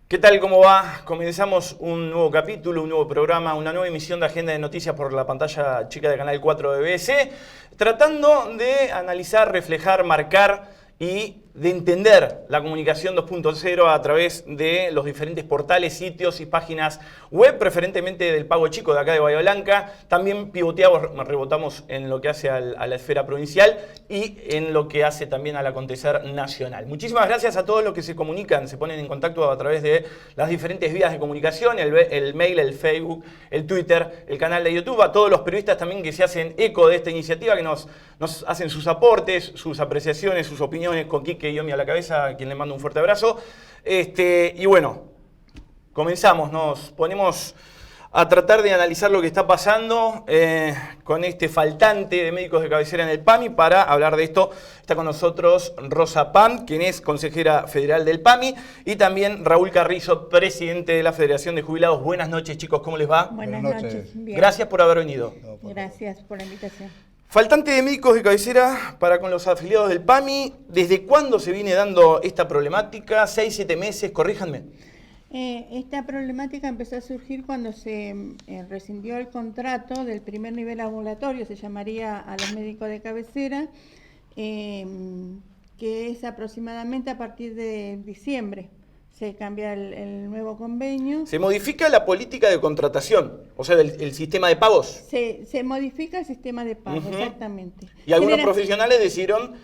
¿Qué tal? ¿Cómo va? Comenzamos un nuevo capítulo, un nuevo programa, una nueva emisión de Agenda de Noticias por la pantalla chica de Canal 4 de BBC, tratando de analizar, reflejar, marcar y de entender la comunicación 2.0 a través de los diferentes portales, sitios y páginas web, preferentemente del Pago Chico de acá de Bahía Blanca. También pivoteamos, rebotamos en lo que hace a la esfera provincial y en lo que hace también al acontecer nacional. Muchísimas gracias a todos los que se comunican, se ponen en contacto a través de las diferentes vías de comunicación, el mail, el Facebook, el Twitter, el canal de YouTube, a todos los periodistas también que se hacen eco de esta iniciativa, que nos hacen sus aportes, sus apreciaciones, sus opiniones, con Quique y Yomi a la cabeza, a quien le mando un fuerte abrazo. Y bueno, comenzamos, nos ponemos a tratar de analizar lo que está pasando con este faltante de médicos de cabecera en el PAMI. Para hablar de esto está con nosotros Rosa Pam, quien es consejera federal del PAMI, y también Raúl Carrizo, presidente de la Federación de Jubilados. Buenas noches, chicos, ¿cómo les va? Buenas noches. Bien. Gracias por haber venido. Gracias por la invitación. Faltante de médicos de cabecera para con los afiliados del PAMI. ¿Desde cuándo se viene dando esta problemática? ¿6, 7 meses? Corríjanme. Esta problemática empezó a surgir cuando se rescindió el contrato del primer nivel ambulatorio, se llamaría a los médicos de cabecera, que es aproximadamente a partir de diciembre. Se cambia el nuevo convenio. Se modifica la política de contratación, o sea, el sistema de pagos. Se modifica el sistema de pago, exactamente. Y algunos profesionales decidieron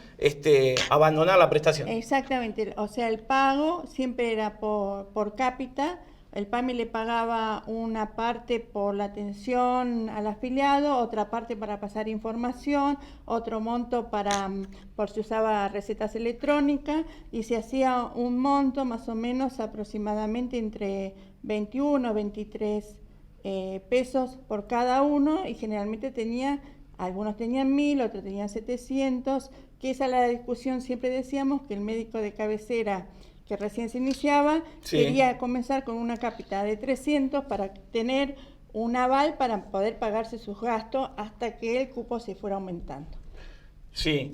abandonar la prestación. Exactamente, o sea, el pago siempre era por cápita. El PAMI le pagaba una parte por la atención al afiliado, otra parte para pasar información, otro monto por si usaba recetas electrónicas, y se hacía un monto más o menos aproximadamente entre 21 o 23 pesos por cada uno, y generalmente algunos tenían 1000, otros tenían 700, que esa era la discusión. Siempre decíamos que el médico de cabecera que recién se iniciaba, quería comenzar con una cápita de 300 para tener un aval para poder pagarse sus gastos hasta que el cupo se fuera aumentando. Sí.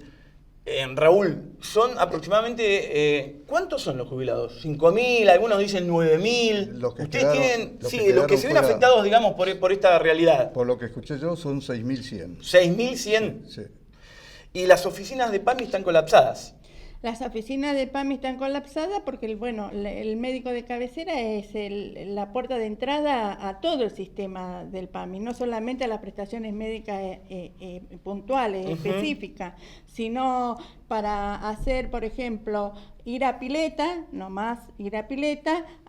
Raúl, son aproximadamente, ¿cuántos son los jubilados? ¿5.000? Algunos dicen 9.000. ¿Ustedes tienen, los que se ven afectados, digamos, por esta realidad? Por lo que escuché yo, son 6.100. ¿6.100? Sí. Y las oficinas de PAMI están colapsadas. Las oficinas de PAMI están colapsadas porque el médico de cabecera es la puerta de entrada a todo el sistema del PAMI, no solamente a las prestaciones médicas puntuales, específicas, sino para hacer, por ejemplo, ir a pileta,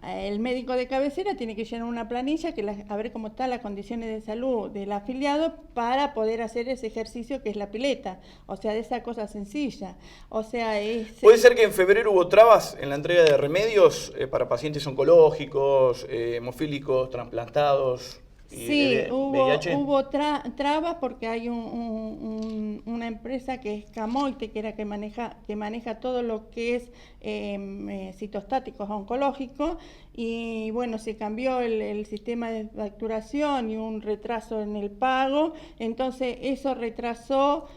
el médico de cabecera tiene que llenar una planilla a ver cómo están las condiciones de salud del afiliado para poder hacer ese ejercicio que es la pileta. O sea, de esa cosa sencilla. O sea, ¿Puede ser que en febrero hubo trabas en la entrega de remedios para pacientes oncológicos, hemofílicos, trasplantados? Sí, hubo trabas porque hay una empresa que es Camoite, que maneja todo lo que es citostáticos oncológicos, y bueno, se cambió el sistema de facturación y un retraso en el pago, entonces eso retrasó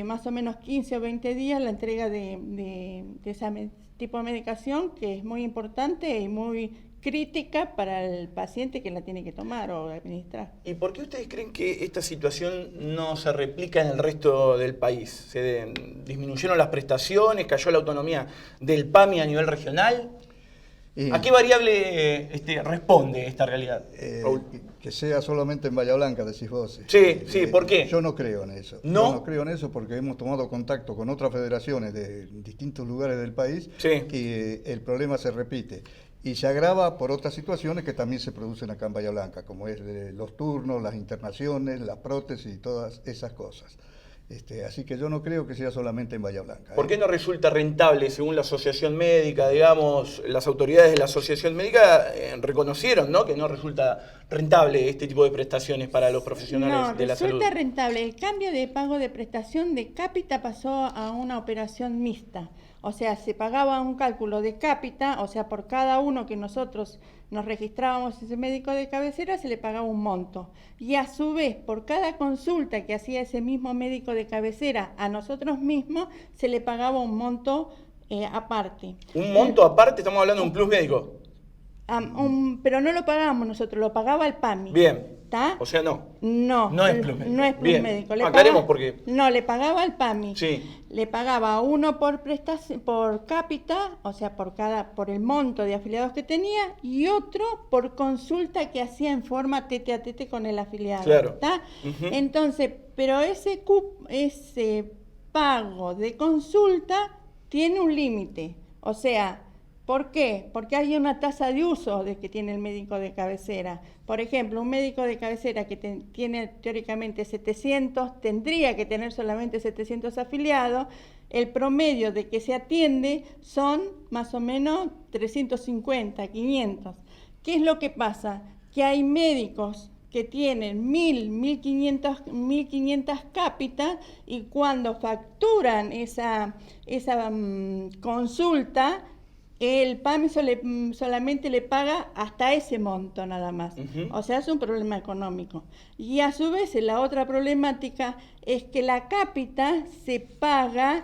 más o menos 15 o 20 días la entrega de ese tipo de medicación, que es muy importante y muy crítica para el paciente que la tiene que tomar o administrar. ¿Y por qué ustedes creen que esta situación no se replica en el resto del país? ¿Se disminuyeron las prestaciones? ¿Cayó la autonomía del PAMI a nivel regional? ¿A qué variable responde esta realidad? Que sea solamente en Bahía Blanca, decís vos. Sí, ¿por qué? Yo no creo en eso. ¿No? Yo no creo en eso porque hemos tomado contacto con otras federaciones de distintos lugares del país y el problema se repite. Y se agrava por otras situaciones que también se producen acá en Bahía Blanca, como es los turnos, las internaciones, las prótesis y todas esas cosas. Así que yo no creo que sea solamente en Bahía Blanca. ¿Por qué no resulta rentable, según la asociación médica, digamos, las autoridades de la asociación médica reconocieron, ¿no?, que no resulta rentable este tipo de prestaciones para los profesionales de la salud? No, resulta rentable. El cambio de pago de prestación de cápita pasó a una operación mixta. O sea, se pagaba un cálculo de cápita, o sea, por cada uno que nosotros nos registrábamos ese médico de cabecera se le pagaba un monto. Y a su vez, por cada consulta que hacía ese mismo médico de cabecera a nosotros mismos, se le pagaba un monto aparte. ¿Un monto aparte? ¿Estamos hablando de un plus médico? Pero no lo pagábamos nosotros, lo pagaba el PAMI. Bien. ¿Está? O sea, no. No es plus médico. No es plus Bien. médico. Aclaremos porque... No, le pagaba el PAMI. Sí. Le pagaba uno por cápita, o sea, por el monto de afiliados que tenía, y otro por consulta que hacía en forma tete a tete con el afiliado. Claro. ¿Está? Entonces, pero ese pago de consulta tiene un límite. O sea, ¿por qué? Porque hay una tasa de uso de que tiene el médico de cabecera. Por ejemplo, un médico de cabecera que tiene teóricamente 700, tendría que tener solamente 700 afiliados. El promedio de que se atiende son más o menos 350, 500. ¿Qué es lo que pasa? Que hay médicos que tienen 1.500 cápitas y cuando facturan esa consulta, el PAMI solamente le paga hasta ese monto nada más. O sea, es un problema económico. Y a su vez, la otra problemática es que la cápita se paga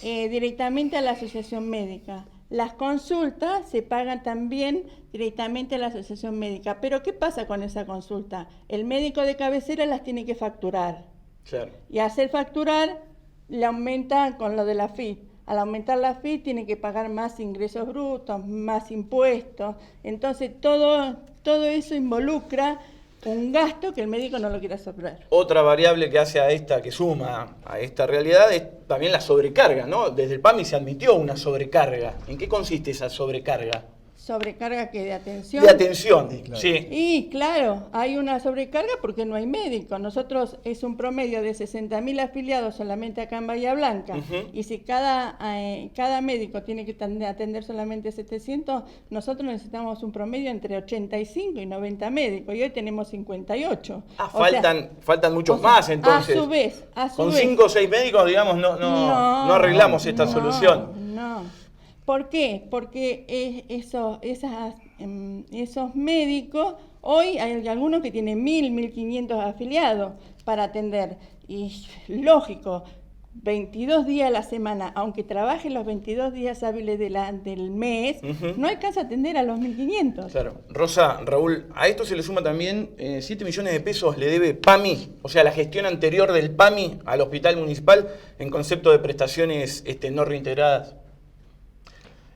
directamente a la asociación médica. Las consultas se pagan también directamente a la asociación médica. Pero ¿qué pasa con esa consulta? El médico de cabecera las tiene que facturar. Claro. Y hacer facturar le aumenta con lo de la FIP. Al aumentar la FIP tiene que pagar más ingresos brutos, más impuestos. Entonces todo eso involucra un gasto que el médico no lo quiere absorber. Otra variable que hace que suma a esta realidad es también la sobrecarga, ¿no? Desde el PAMI se admitió una sobrecarga. ¿En qué consiste esa sobrecarga? ¿Sobrecarga que de atención? De atención, sí, claro. Sí. Y claro, hay una sobrecarga porque no hay médico. Nosotros es un promedio de 60.000 afiliados solamente acá en Bahía Blanca. Y si cada médico tiene que atender solamente 700, nosotros necesitamos un promedio entre 85 y 90 médicos. Y hoy tenemos 58. Faltan muchos más entonces. A su vez. Con 5 o 6 médicos, digamos, no arreglamos esta solución. No. ¿Por qué? Porque esos médicos, hoy hay algunos que tienen 1.500 afiliados para atender. Y lógico, 22 días a la semana, aunque trabaje los 22 días hábiles del mes, no alcanza a atender a los 1.500. Claro. Rosa, Raúl, a esto se le suma también 7 millones de pesos le debe PAMI, o sea, la gestión anterior del PAMI al hospital municipal en concepto de prestaciones no reintegradas.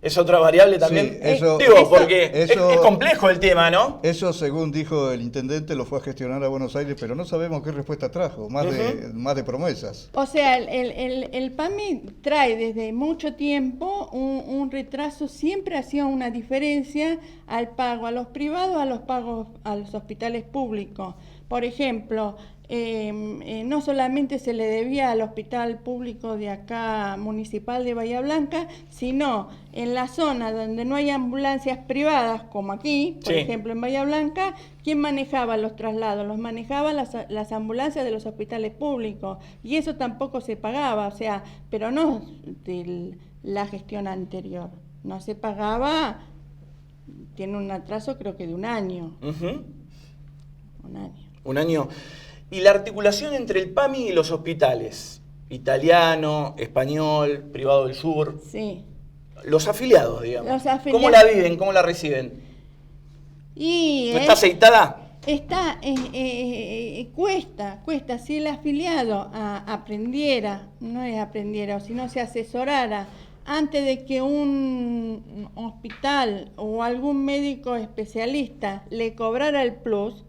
Es otra variable también. Sí, porque es complejo el tema, ¿no? Eso, según dijo el intendente, lo fue a gestionar a Buenos Aires, pero no sabemos qué respuesta trajo, más de promesas. O sea, el PAMI trae desde mucho tiempo un retraso, siempre hacía una diferencia al pago a los privados, a los pagos a los hospitales públicos. Por ejemplo, no solamente se le debía al hospital público de acá, municipal de Bahía Blanca, sino en la zona donde no hay ambulancias privadas, como aquí, por ejemplo en Bahía Blanca, ¿quién manejaba los traslados? Los manejaban las ambulancias de los hospitales públicos, y eso tampoco se pagaba, o sea, pero no de la gestión anterior, no se pagaba, tiene un atraso creo que de un año. Un año. ¿Y la articulación entre el PAMI y los hospitales? Italiano, español, privado del sur. Sí. Los afiliados, digamos. Los afiliados. ¿Cómo la viven? ¿Cómo la reciben? ¿No está aceitada? Cuesta. Si el afiliado aprendiera, sino se asesorara antes de que un hospital o algún médico especialista le cobrara el plus,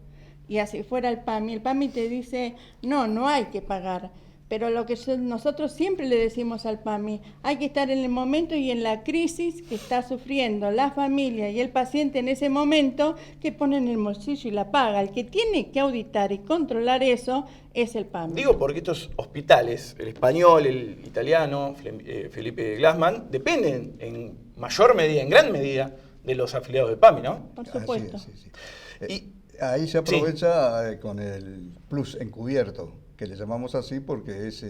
y así fuera el PAMI te dice, no hay que pagar. Pero lo que nosotros siempre le decimos al PAMI, hay que estar en el momento y en la crisis que está sufriendo la familia y el paciente en ese momento, que pone en el bolsillo y la paga. El que tiene que auditar y controlar eso es el PAMI. Digo porque estos hospitales, el español, el italiano, Felipe Glassman, dependen en mayor medida, en gran medida, de los afiliados del PAMI, ¿no? Por supuesto. Sí. Ahí se aprovecha con el plus encubierto, que le llamamos así porque es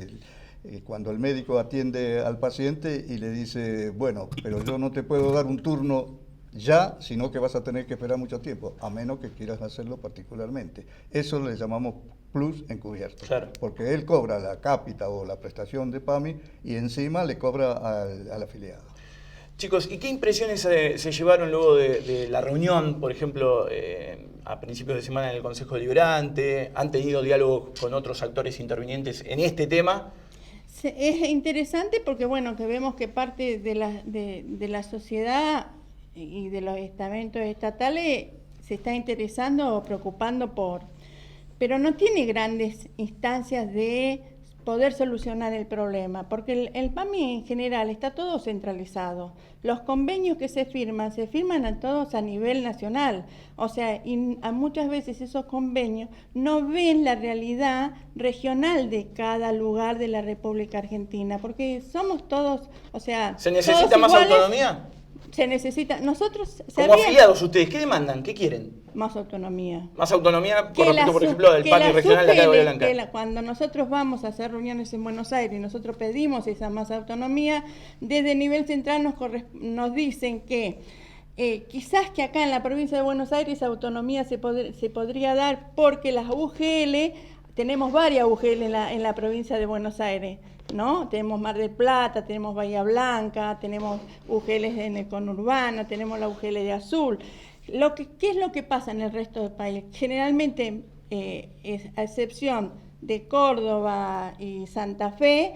cuando el médico atiende al paciente y le dice, bueno, pero yo no te puedo dar un turno ya, sino que vas a tener que esperar mucho tiempo, a menos que quieras hacerlo particularmente. Eso le llamamos plus encubierto, claro. Porque él cobra la cápita o la prestación de PAMI y encima le cobra al afiliado. Chicos, ¿y qué impresiones se llevaron luego de la reunión, por ejemplo, a principios de semana en el Consejo Deliberante? ¿Han tenido diálogo con otros actores intervinientes en este tema? Es interesante porque, bueno, que vemos que parte de la sociedad y de los estamentos estatales se está interesando o preocupando pero no tiene grandes instancias de poder solucionar el problema, porque el PAMI en general está todo centralizado. Los convenios que se firman a todos a nivel nacional. O sea, y muchas veces esos convenios no ven la realidad regional de cada lugar de la República Argentina, porque somos todos, o sea... ¿Se necesita más autonomía? Se necesita. Nosotros... Como afiliados ustedes, ¿qué demandan? ¿Qué quieren? Más autonomía. Más autonomía con respecto, por ejemplo, del PAMI regional de acá de Bahía Blanca. Cuando nosotros vamos a hacer reuniones en Buenos Aires y nosotros pedimos esa más autonomía, desde el nivel central nos dicen que quizás que acá en la provincia de Buenos Aires esa autonomía se podría dar porque las UGL, tenemos varias UGL en la provincia de Buenos Aires, ¿no? Tenemos Mar del Plata, tenemos Bahía Blanca, tenemos UGLs en el conurbano, tenemos la UGL de Azul. ¿Qué es lo que pasa en el resto del país? Generalmente, a excepción de Córdoba y Santa Fe,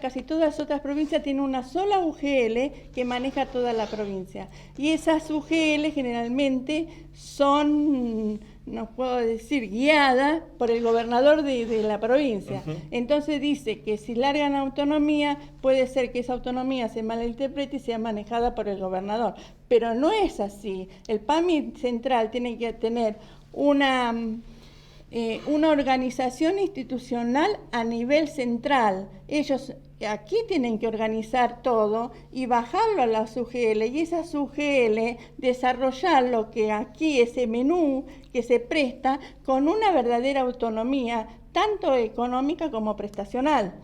casi todas las otras provincias tienen una sola UGL que maneja toda la provincia. Y esas UGL generalmente son, no puedo decir, guiadas por el gobernador de la provincia. Uh-huh. Entonces dice que si largan autonomía, puede ser que esa autonomía se malinterprete y sea manejada por el gobernador. Pero no es así. El PAMI central tiene que tener una organización institucional a nivel central. Ellos aquí tienen que organizar todo y bajarlo a las UGL, y esas UGL desarrollar lo que aquí, ese menú que se presta con una verdadera autonomía, tanto económica como prestacional,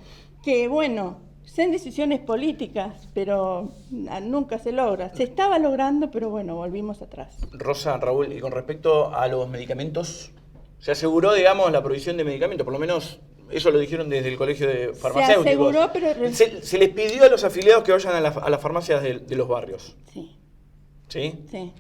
que bueno, son decisiones políticas, pero nunca se logra. Se estaba logrando, pero bueno, volvimos atrás. Rosa, Raúl, y con respecto a los medicamentos, ¿se aseguró, digamos, la provisión de medicamentos? Por lo menos eso lo dijeron desde el Colegio de Farmacéuticos. Se aseguró, pero... Se les pidió a los afiliados que vayan a las farmacias de los barrios. Sí. ¿Sí? Sí.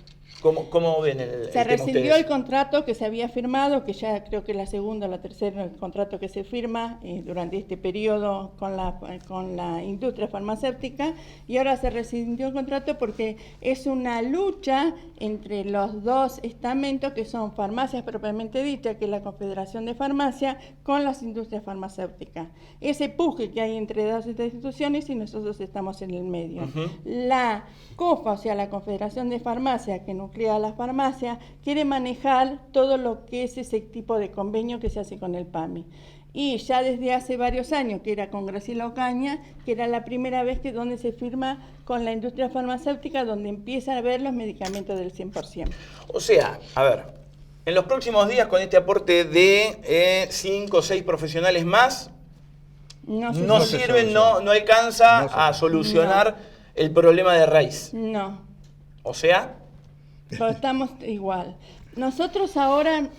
¿Cómo ven el Se tema rescindió ustedes? el contrato que se había firmado, que ya creo que la segunda o la tercera contrato que se firma durante este periodo con la industria farmacéutica, y ahora se rescindió el contrato porque es una lucha entre los dos estamentos que son farmacias propiamente dichas, que es la Confederación de Farmacia, con las industrias farmacéuticas. Ese puje que hay entre dos instituciones y nosotros estamos en el medio. Uh-huh. La COFA, o sea, la Confederación de Farmacia, que nuclea a las farmacias, quiere manejar todo lo que es ese tipo de convenio que se hace con el PAMI. Y ya desde hace varios años, que era con Graciela Ocaña, que era la primera vez donde se firma con la industria farmacéutica, donde empiezan a ver los medicamentos del 100%. O sea, a ver, en los próximos días, con este aporte de 5 o 6 profesionales más, no sirven, no alcanza a solucionar el problema de raíz. No. O sea... Pero estamos igual. Nosotros ahora,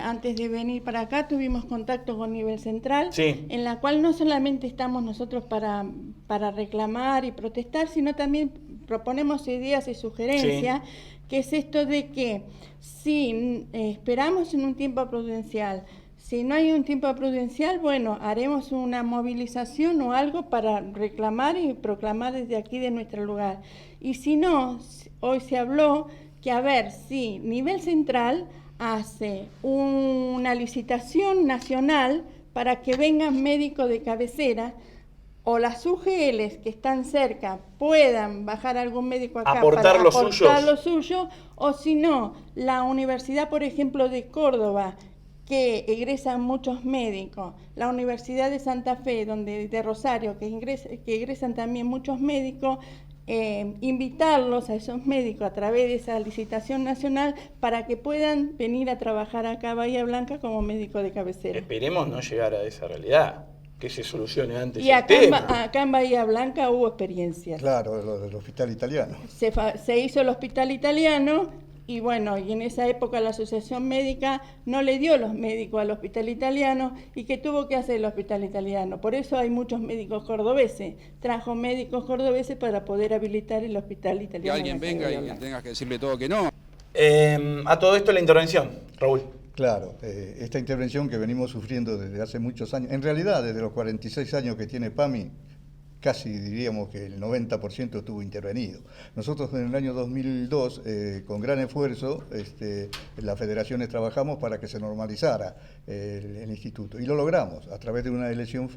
antes de venir para acá, tuvimos contacto con Nivel Central, sí, en la cual no solamente estamos nosotros para reclamar y protestar, sino también proponemos ideas y sugerencias, sí, que es esto de que si esperamos en un tiempo prudencial, si no hay un tiempo prudencial, bueno, haremos una movilización o algo para reclamar y proclamar desde aquí, de nuestro lugar. Y si no, hoy se habló que a ver si Nivel Central hace una licitación nacional para que vengan médicos de cabecera, o las UGLs que están cerca puedan bajar algún médico acá aportar para lo suyo, o si no, la Universidad, por ejemplo, de Córdoba, que egresan muchos médicos, la Universidad de Santa Fe, de Rosario, que egresan también muchos médicos, invitarlos a esos médicos a través de esa licitación nacional para que puedan venir a trabajar acá a Bahía Blanca como médico de cabecera. Esperemos no llegar a esa realidad, que se solucione antes. Y acá en Bahía Blanca hubo experiencias. Claro, lo del hospital italiano. Se hizo el hospital italiano, Y bueno, y en esa época la Asociación Médica no le dio los médicos al hospital italiano, y que tuvo que hacer el hospital italiano. Por eso hay muchos médicos cordobeses. Trajo médicos cordobeses para poder habilitar el hospital italiano. Que alguien venga y que tengas que decirle todo que no. A todo esto la intervención, Raúl. Claro, esta intervención que venimos sufriendo desde hace muchos años, en realidad desde los 46 años que tiene PAMI, casi diríamos que el 90% estuvo intervenido. Nosotros en el año 2002, con gran esfuerzo, las federaciones trabajamos para que se normalizara el instituto, y lo logramos a través de una elección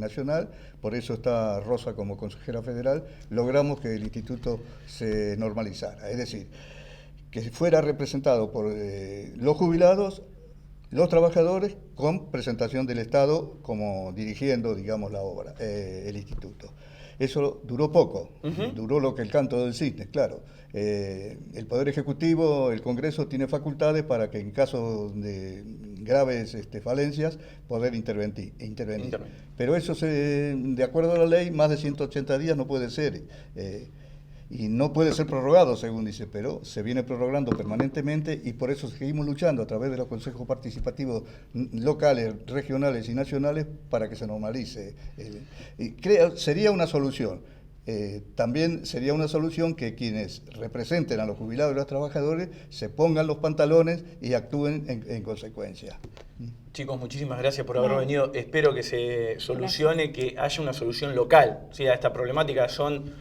nacional. Por eso está Rosa como consejera federal. Logramos que el instituto se normalizara, es decir, que fuera representado por los jubilados, los trabajadores, con presentación del Estado como dirigiendo, digamos, la obra, el instituto. Eso duró poco, duró lo que el canto del cisne, claro. El Poder Ejecutivo, el Congreso, tiene facultades para que en caso de graves falencias poder intervenir. Pero eso, de acuerdo a la ley, más de 180 días no puede ser. Y no puede ser prorrogado, según dice, pero se viene prorrogando permanentemente, y por eso seguimos luchando a través de los consejos participativos locales, regionales y nacionales para que se normalice. Sería una solución. También sería una solución que quienes representen a los jubilados y los trabajadores se pongan los pantalones y actúen en consecuencia. Chicos, muchísimas gracias por haber venido. Espero que se solucione, que haya una solución local, ¿sí?, a esta problemática. Son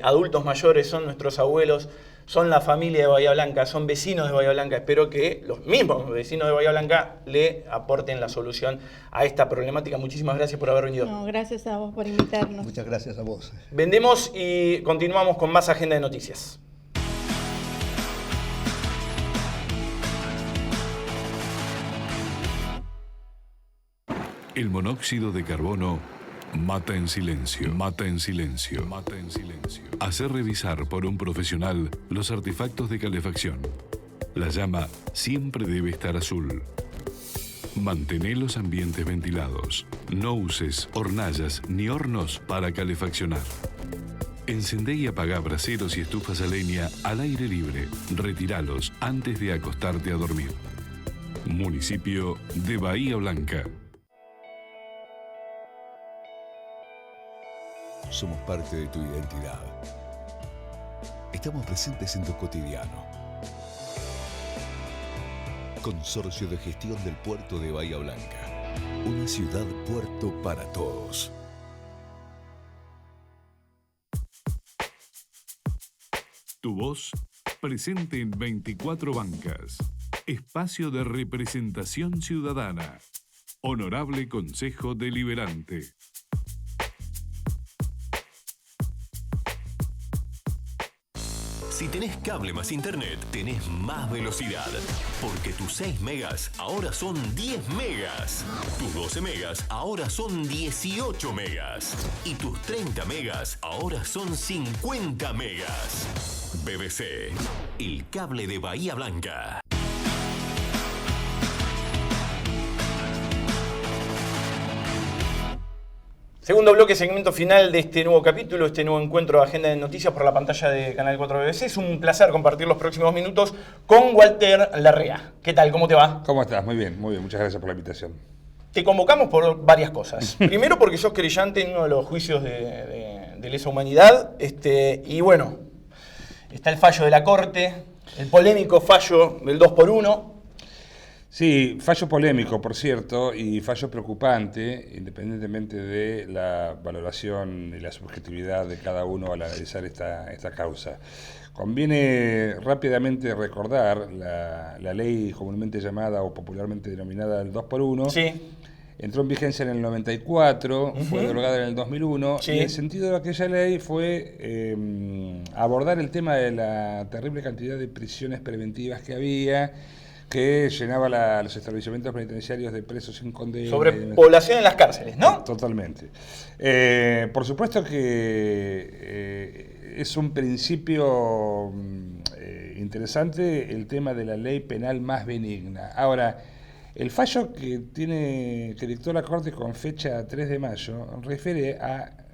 adultos mayores, son nuestros abuelos, son la familia de Bahía Blanca, son vecinos de Bahía Blanca. Espero que los mismos vecinos de Bahía Blanca le aporten la solución a esta problemática. Muchísimas gracias por haber venido. No, gracias a vos por invitarnos. Muchas gracias a vos. Vendemos y continuamos con más agenda de noticias. El monóxido de carbono mata en silencio, mata en silencio, mata en silencio. Hacer revisar por un profesional los artefactos de calefacción. La llama siempre debe estar azul. Mantener los ambientes ventilados. No uses hornallas ni hornos para calefaccionar. Encendé y apagá braseros y estufas a leña al aire libre. Retíralos antes de acostarte a dormir. Municipio de Bahía Blanca. Somos parte de tu identidad. Estamos presentes en tu cotidiano. Consorcio de Gestión del Puerto de Bahía Blanca. Una ciudad puerto para todos. Tu voz presente en 24 bancas. Espacio de representación ciudadana. Honorable Consejo Deliberante. Si tenés cable más internet, tenés más velocidad. Porque tus 6 megas ahora son 10 megas. Tus 12 megas ahora son 18 megas. Y tus 30 megas ahora son 50 megas. BBC, el cable de Bahía Blanca. Segundo bloque, segmento final de este nuevo capítulo, este nuevo encuentro de Agenda de Noticias por la pantalla de Canal 4 BBC. Es un placer compartir los próximos minutos con Walter Larrea. ¿Qué tal? ¿Cómo te va? ¿Cómo estás? Muy bien, muy bien. Muchas gracias por la invitación. Te convocamos por varias cosas. Primero porque sos querellante en uno de los juicios de lesa humanidad. Y bueno, está el fallo de la Corte, el polémico fallo del 2x1. Sí, fallo polémico, por cierto, y fallo preocupante, independientemente de la valoración y la subjetividad de cada uno al analizar esta causa. Conviene rápidamente recordar la ley comúnmente llamada o popularmente denominada el 2x1. Sí. Entró en vigencia en el 94, fue derogada en el 2001, sí. Y el sentido de aquella ley fue abordar el tema de la terrible cantidad de prisiones preventivas que había, que llenaba los establecimientos penitenciarios de presos sin condena. Sobre población en las cárceles, ¿no? Totalmente. Por supuesto que es un principio interesante el tema de la ley penal más benigna. Ahora, el fallo que dictó la Corte con fecha 3 de mayo refiere a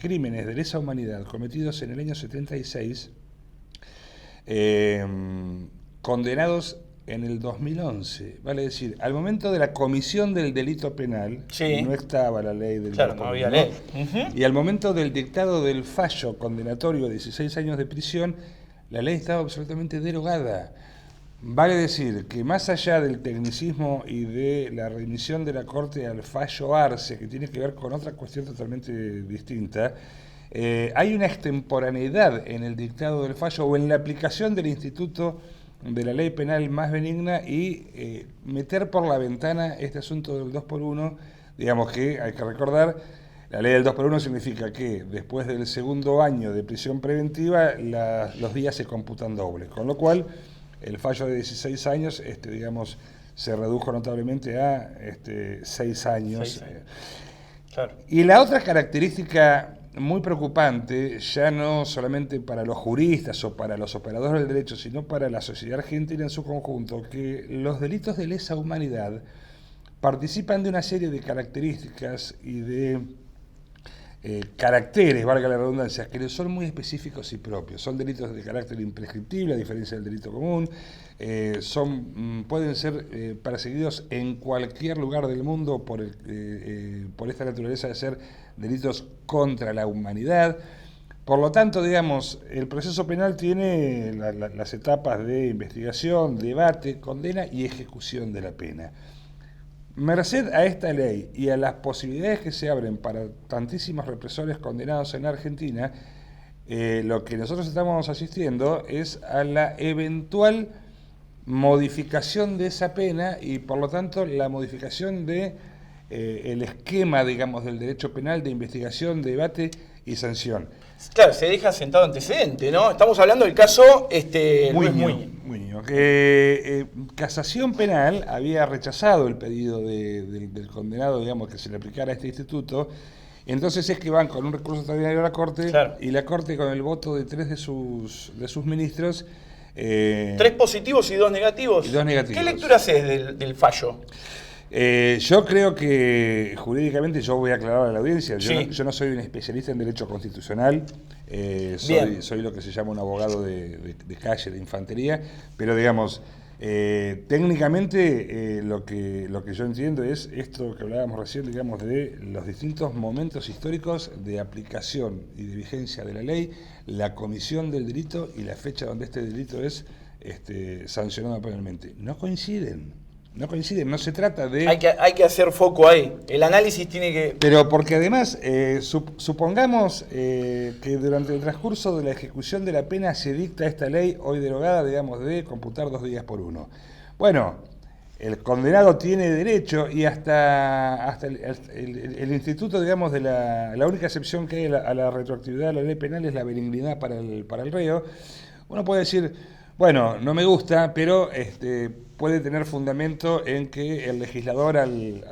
crímenes de lesa humanidad cometidos en el año 76 condenados en el 2011, vale decir, al momento de la comisión del delito penal, no estaba la ley del no había ley. Y al momento del dictado del fallo condenatorio de 16 años de prisión, la ley estaba absolutamente derogada. Vale decir que más allá del tecnicismo y de la remisión de la Corte al fallo Arce, que tiene que ver con otra cuestión totalmente distinta, hay una extemporaneidad en el dictado del fallo o en la aplicación del instituto de la ley penal más benigna y meter por la ventana este asunto del 2x1, digamos que hay que recordar, la ley del 2x1 significa que después del segundo año de prisión preventiva los días se computan dobles, con lo cual el fallo de 16 años, digamos, se redujo notablemente a 6 años. 6 años. Claro. Y la otra característica muy preocupante, ya no solamente para los juristas o para los operadores del derecho, sino para la sociedad argentina en su conjunto, que los delitos de lesa humanidad participan de una serie de características y de caracteres, valga la redundancia, que son muy específicos y propios. Son delitos de carácter imprescriptible, a diferencia del delito común, pueden ser perseguidos en cualquier lugar del mundo por esta naturaleza de ser delitos contra la humanidad. Por lo tanto, digamos, el proceso penal tiene las etapas de investigación, debate, condena y ejecución de la pena. Merced a esta ley y a las posibilidades que se abren para tantísimos represores condenados en Argentina, lo que nosotros estamos asistiendo es a la eventual modificación de esa pena y por lo tanto la modificación de el esquema, digamos, del derecho penal de investigación, debate y sanción. Claro, se deja sentado antecedente, ¿no? Estamos hablando del caso Muñoz. Casación Penal había rechazado el pedido del condenado, digamos, que se le aplicara este instituto. Entonces es que van con un recurso extraordinario a la Corte, y la Corte, con el voto de 3 de sus ministros... 3 positivos y 2 negativos. ¿Qué lectura haces del fallo? Yo creo que jurídicamente, yo voy a aclarar a la audiencia, yo no soy un especialista en derecho constitucional, soy lo que se llama un abogado de calle, de infantería, pero digamos, técnicamente lo que yo entiendo es esto que hablábamos recién, digamos, de los distintos momentos históricos de aplicación y de vigencia de la ley, la comisión del delito y la fecha donde este delito es sancionado penalmente. No coinciden, no se trata de... Hay que hacer foco ahí, el análisis tiene que... Pero porque además, supongamos que durante el transcurso de la ejecución de la pena se dicta esta ley, hoy derogada, digamos, de computar 2 días por 1. Bueno, el condenado tiene derecho y hasta el instituto, digamos, de la única excepción que hay a la retroactividad de la ley penal es la benignidad para el reo. Uno puede decir, bueno, no me gusta, pero puede tener fundamento en que el legislador al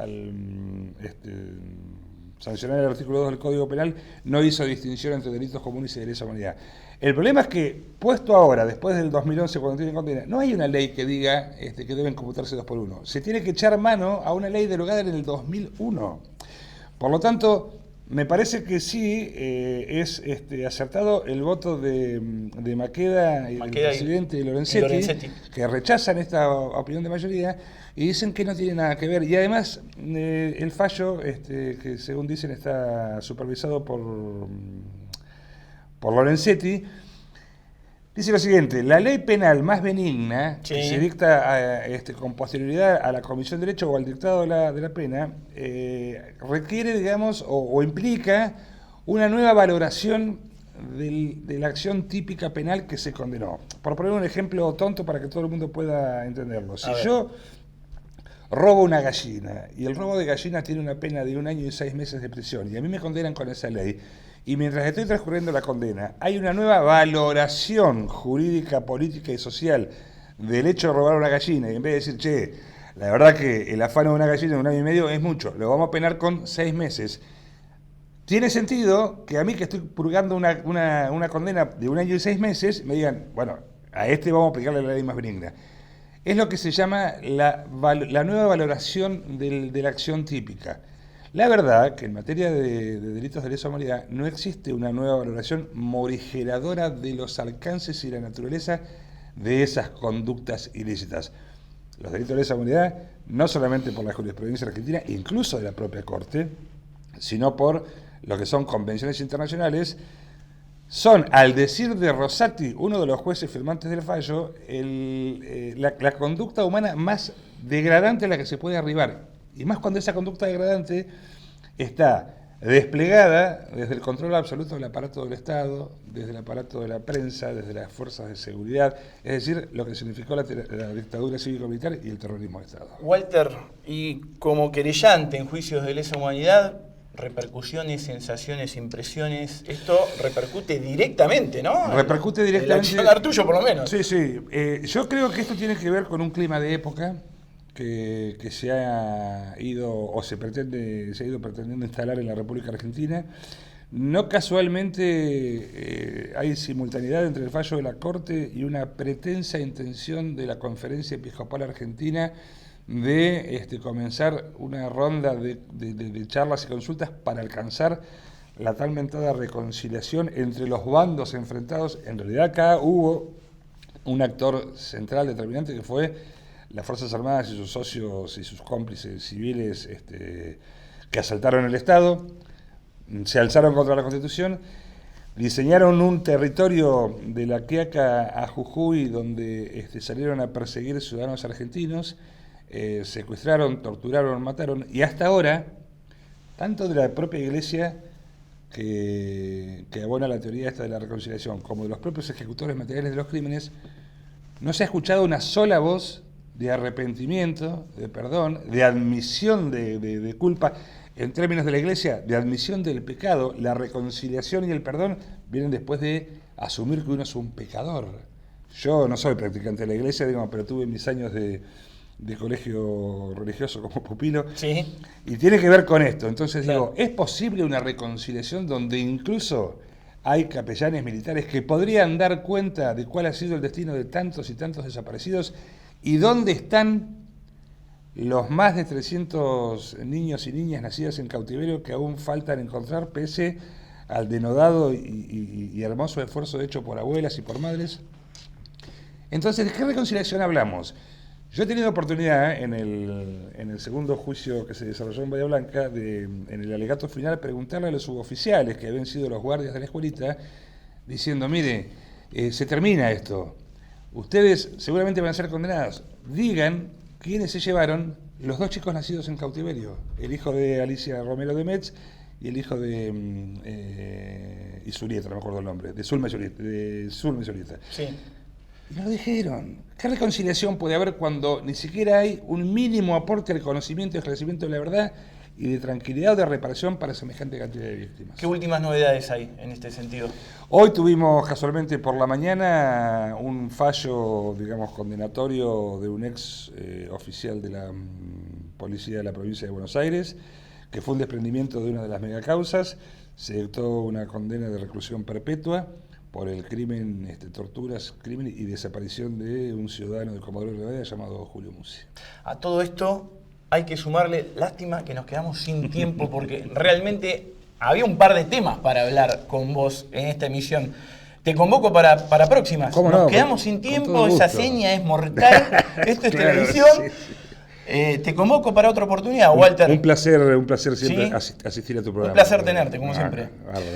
sancionar el artículo 2 del Código Penal no hizo distinción entre delitos comunes y de lesa humanidad. El problema es que, puesto ahora, después del 2011, cuando tienen condena, no hay una ley que diga que deben computarse 2 por 1. Se tiene que echar mano a una ley derogada en el 2001. Por lo tanto, me parece que sí es acertado el voto de Maqueda y del presidente Lorenzetti, que rechazan esta opinión de mayoría y dicen que no tiene nada que ver. Y además, el fallo, que según dicen está supervisado por Lorenzetti, dice lo siguiente: la ley penal más benigna, que se dicta con posterioridad a la comisión de derecho o al dictado de la pena, requiere, digamos, o implica una nueva valoración de la acción típica penal que se condenó. Por poner un ejemplo tonto para que todo el mundo pueda entenderlo. Si yo robo una gallina y el robo de gallina tiene una pena de 1 año y 6 meses de prisión y a mí me condenan con esa ley, y mientras estoy transcurriendo la condena, hay una nueva valoración jurídica, política y social del hecho de robar una gallina, y en vez de decir, la verdad que el afano de una gallina en 1 año y medio es mucho, lo vamos a penar con 6 meses. Tiene sentido que a mí, que estoy purgando una condena de 1 año y 6 meses, me digan, bueno, a vamos a aplicarle la ley más benigna. Es lo que se llama la nueva valoración de la acción típica. La verdad que en materia de delitos de lesa humanidad no existe una nueva valoración morigeradora de los alcances y la naturaleza de esas conductas ilícitas. Los delitos de lesa humanidad, no solamente por la jurisprudencia argentina, incluso de la propia Corte, sino por lo que son convenciones internacionales, son, al decir de Rosati, uno de los jueces firmantes del fallo, la conducta humana más degradante a la que se puede arribar. Y más cuando esa conducta degradante está desplegada desde el control absoluto del aparato del Estado, desde el aparato de la prensa, desde las fuerzas de seguridad, es decir, lo que significó la dictadura cívico-militar y el terrorismo de Estado. Walter, y como querellante en juicios de lesa humanidad, repercusiones, sensaciones, impresiones, esto repercute directamente, ¿no? Repercute directamente. El accionar tuyo, por lo menos. Sí, sí. Yo creo que esto tiene que ver con un clima de época que se ha ido o se ha ido pretendiendo instalar en la República Argentina. No casualmente hay simultaneidad entre el fallo de la Corte y una pretensa intención de la Conferencia Episcopal Argentina de comenzar una ronda de charlas y consultas para alcanzar la tal mentada reconciliación entre los bandos enfrentados. En realidad acá hubo un actor central determinante que fue las Fuerzas Armadas y sus socios y sus cómplices civiles que asaltaron el Estado, se alzaron contra la Constitución, diseñaron un territorio de La Quiaca a Jujuy donde salieron a perseguir ciudadanos argentinos, secuestraron, torturaron, mataron, y hasta ahora, tanto de la propia Iglesia que abona la teoría esta de la reconciliación, como de los propios ejecutores materiales de los crímenes, no se ha escuchado una sola voz de arrepentimiento, de perdón, de admisión de culpa. En términos de la Iglesia, de admisión del pecado. La reconciliación y el perdón vienen después de asumir que uno es un pecador. Yo no soy practicante de la Iglesia, digamos, pero tuve mis años de colegio religioso como pupilo. Sí. Y tiene que ver con esto. Entonces digo, ¿es posible una reconciliación donde incluso hay capellanes militares que podrían dar cuenta de cuál ha sido el destino de tantos y tantos desaparecidos? ¿Y dónde están los más de 300 niños y niñas nacidas en cautiverio que aún faltan encontrar pese al denodado y hermoso esfuerzo hecho por abuelas y por madres? Entonces, ¿de qué reconciliación hablamos? Yo he tenido oportunidad en el segundo juicio que se desarrolló en Bahía Blanca, en el alegato final, preguntarle a los suboficiales que habían sido los guardias de la escuelita, diciendo, mire, se termina esto. Ustedes seguramente van a ser condenados. Digan quiénes se llevaron los dos chicos nacidos en cautiverio. El hijo de Alicia Romero de Metz y el hijo de Isurieta, no me acuerdo el nombre, de Zulma Isurieta. Sí. Y no lo dijeron. ¿Qué reconciliación puede haber cuando ni siquiera hay un mínimo aporte al conocimiento y esclarecimiento de la verdad y de tranquilidad o de reparación para semejante cantidad de víctimas? ¿Qué últimas novedades hay en este sentido? Hoy tuvimos casualmente por la mañana un fallo, digamos, condenatorio de un ex oficial de la policía de la provincia de Buenos Aires, que fue un desprendimiento de una de las megacausas. Se dictó una condena de reclusión perpetua por el crimen, torturas, crimen y desaparición de un ciudadano de Comodoro Rivadavia llamado Julio Musi. A todo esto hay que sumarle, lástima que nos quedamos sin tiempo porque realmente había un par de temas para hablar con vos en esta emisión. Te convoco para próximas. ¿Cómo nos no? quedamos sin tiempo, esa seña es mortal, esto es claro, televisión. Sí. Te convoco para otra oportunidad, Walter. Un placer siempre asistir a tu programa. Un placer tenerte, como siempre.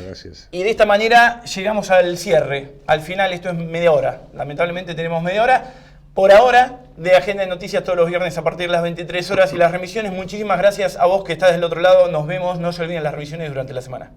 Gracias. Y de esta manera llegamos al cierre. Al final esto es media hora. Lamentablemente tenemos media hora. Por ahora, de Agenda de Noticias todos los viernes a partir de las 23 horas y las remisiones. Muchísimas gracias a vos que estás del otro lado. Nos vemos. No se olviden las remisiones durante la semana.